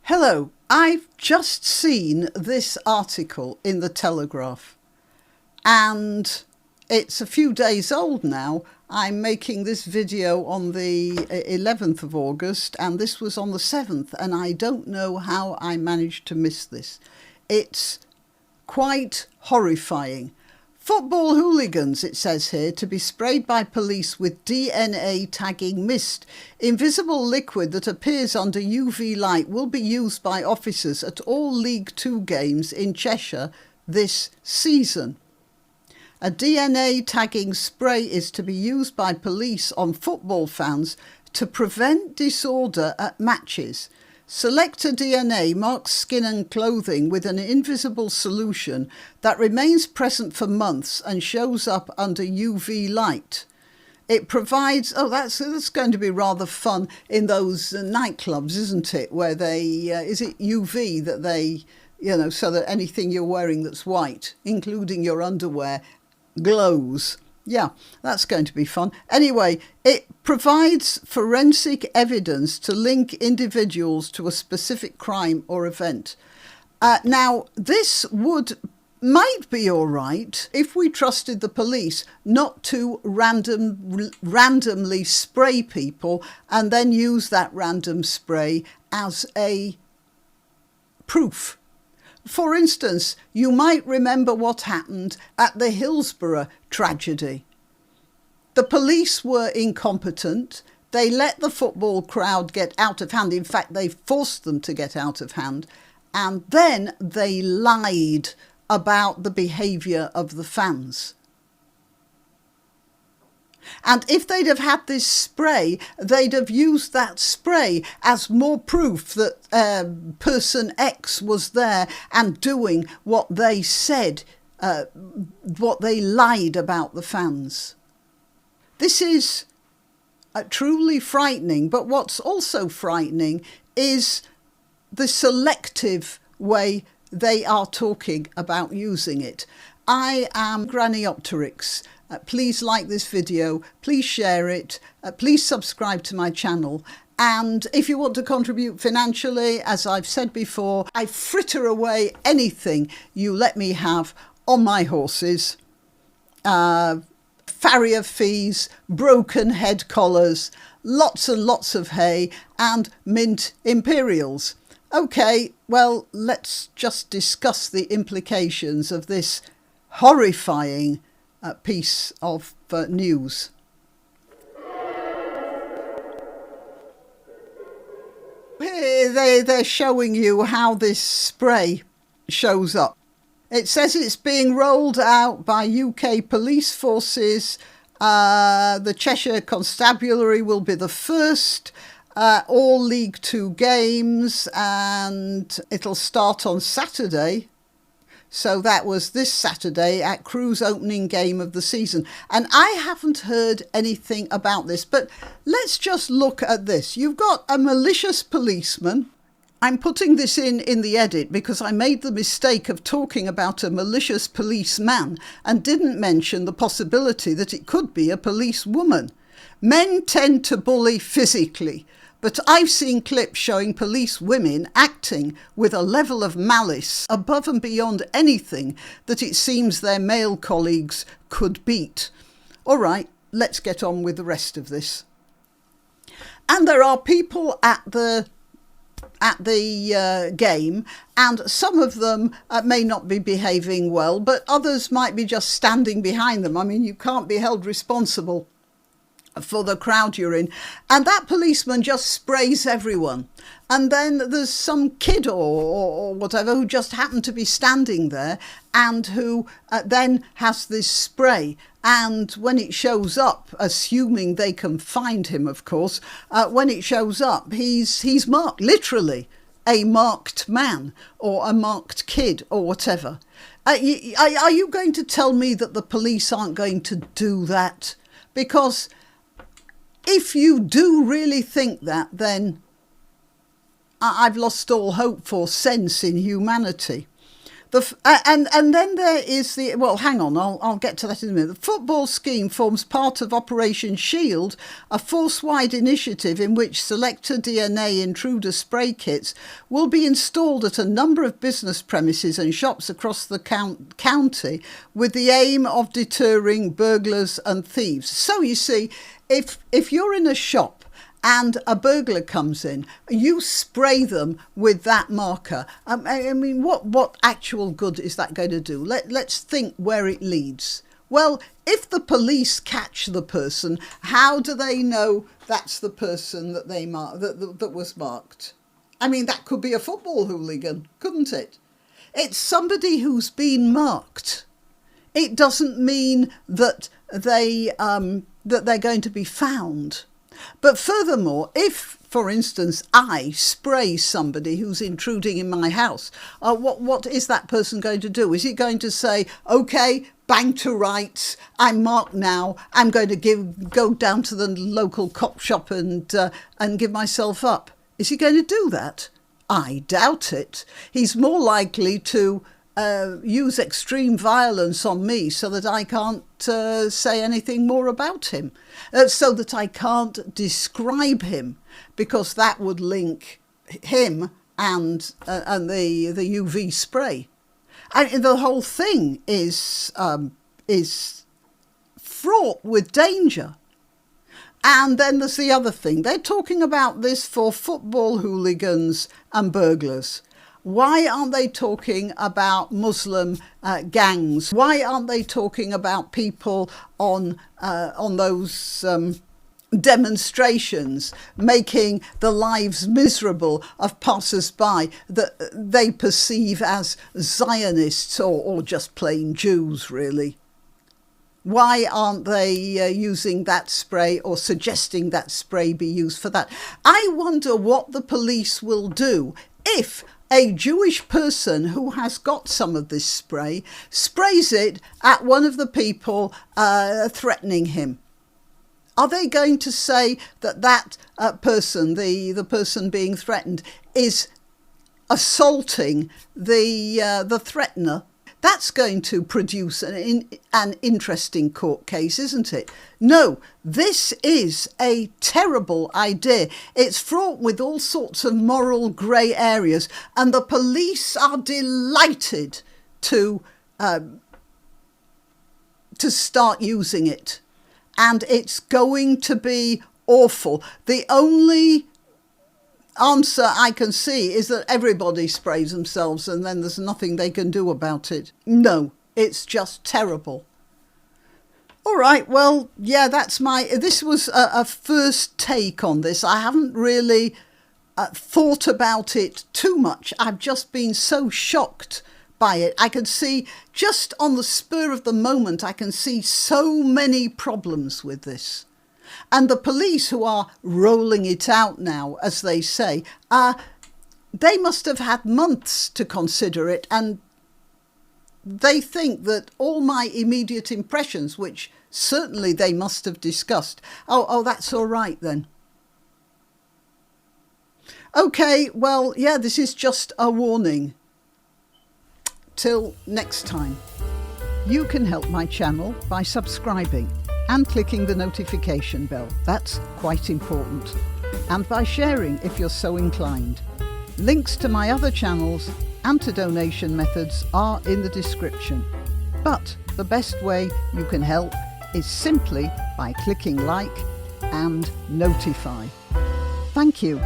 Hello, I've just seen this article in the Telegraph and it's a few days old now. I'm making this video on the 11th of August and this was on the 7th, and I don't know how I managed to miss this. It's quite horrifying. Football hooligans, it says here, to be sprayed by police with DNA tagging mist. Invisible liquid that appears under UV light will be used by officers at all League Two games in Cheshire this season. A DNA tagging spray is to be used by police on football fans to prevent disorder at matches. Selector DNA marks skin and clothing with an invisible solution that remains present for months and shows up under UV light. It provides, that's going to be rather fun in those nightclubs, isn't it? Where they, is it UV that they, so that anything you're wearing that's white, including your underwear, glows. Yeah, that's going to be fun. Anyway, it provides forensic evidence to link individuals to a specific crime or event. Now, this might be all right if we trusted the police not to randomly spray people and then use that random spray as a proof. For instance, you might remember what happened at the Hillsborough tragedy. The police were incompetent. They let the football crowd get out of hand. In fact, they forced them to get out of hand. And then they lied about the behaviour of the fans. And if they'd have had this spray, they'd have used that spray as more proof that person X was there and doing what they said, what they lied about the fans. This is truly frightening, but what's also frightening is the selective way they are talking about using it. I am Granniopteryx. Please like this video, please share it, please subscribe to my channel. And if you want to contribute financially, as I've said before, I fritter away anything you let me have on my horses. Farrier fees, broken head collars, lots and lots of hay and mint imperials. Okay, well, let's just discuss the implications of this horrifying piece of news. Here they're showing you how this spray shows up. It says it's being rolled out by UK police forces. The Cheshire Constabulary will be the first. All League Two games, and it'll start on Saturday. So that was this Saturday at Crewe's opening game of the season. And I haven't heard anything about this, but let's just look at this. You've got a malicious policeman. I'm putting this in the edit because I made the mistake of talking about a malicious policeman and didn't mention the possibility that it could be a policewoman. Men tend to bully physically, but I've seen clips showing police women acting with a level of malice above and beyond anything that it seems their male colleagues could beat. All right, let's get on with the rest of this. And there are people at the game, and some of them may not be behaving well, but others might be just standing behind them. I mean, you can't be held responsible for the crowd you're in. And that policeman just sprays everyone. And then there's some kid or whatever who just happened to be standing there and who then has this spray. And when it shows up, assuming they can find him, of course, when it shows up, he's marked, literally a marked man or a marked kid or whatever. Are you going to tell me that the police aren't going to do that? Because if you do really think that, then I've lost all hope for sense in humanity. And then there is well, hang on, I'll get to that in a minute. The football scheme forms part of Operation Shield, a force-wide initiative in which selector DNA intruder spray kits will be installed at a number of business premises and shops across the county with the aim of deterring burglars and thieves. So you see, if you're in a shop and a burglar comes in, you spray them with that marker. I mean, what actual good is that going to do? Let's think where it leads. Well, if the police catch the person, how do they know that's the person that that was marked? I mean, that could be a football hooligan, couldn't it? It's somebody who's been marked. It doesn't mean that they're going to be found. But furthermore, if, for instance, I spray somebody who's intruding in my house, what is that person going to do? Is he going to say, OK, bang to rights, I'm marked now, I'm going to go down to the local cop shop and give myself up? Is he going to do that? I doubt it. He's more likely to use extreme violence on me so that I can't say anything more about him, so that I can't describe him, because that would link him and the UV spray. And the whole thing is fraught with danger. And then there's the other thing. They're talking about this for football hooligans and burglars. Why aren't they talking about Muslim gangs? Why aren't they talking about people on those demonstrations making the lives miserable of passers-by that they perceive as Zionists or just plain Jews, really? Why aren't they using that spray or suggesting that spray be used for that? I wonder what the police will do if a Jewish person who has got some of this spray sprays it at one of the people threatening him. Are they going to say that person, the person being threatened, is assaulting the threatener? That's going to produce an interesting court case, isn't it? No, this is a terrible idea. It's fraught with all sorts of moral grey areas, and the police are delighted to start using it. And it's going to be awful. The only answer I can see is that everybody sprays themselves and then there's nothing they can do about it. No, it's just terrible. All right, well, yeah, this was a first take on this. I haven't really thought about it too much. I've just been so shocked by it. I can see, just on the spur of the moment, I can see so many problems with this. And the police, who are rolling it out now, as they say, they must have had months to consider it, and they think that all my immediate impressions, which certainly they must have discussed, oh, that's all right then. OK, well, yeah, this is just a warning. Till next time. You can help my channel by subscribing and clicking the notification bell. That's quite important. And by sharing if you're so inclined. Links to my other channels and to donation methods are in the description. But the best way you can help is simply by clicking like and notify. Thank you.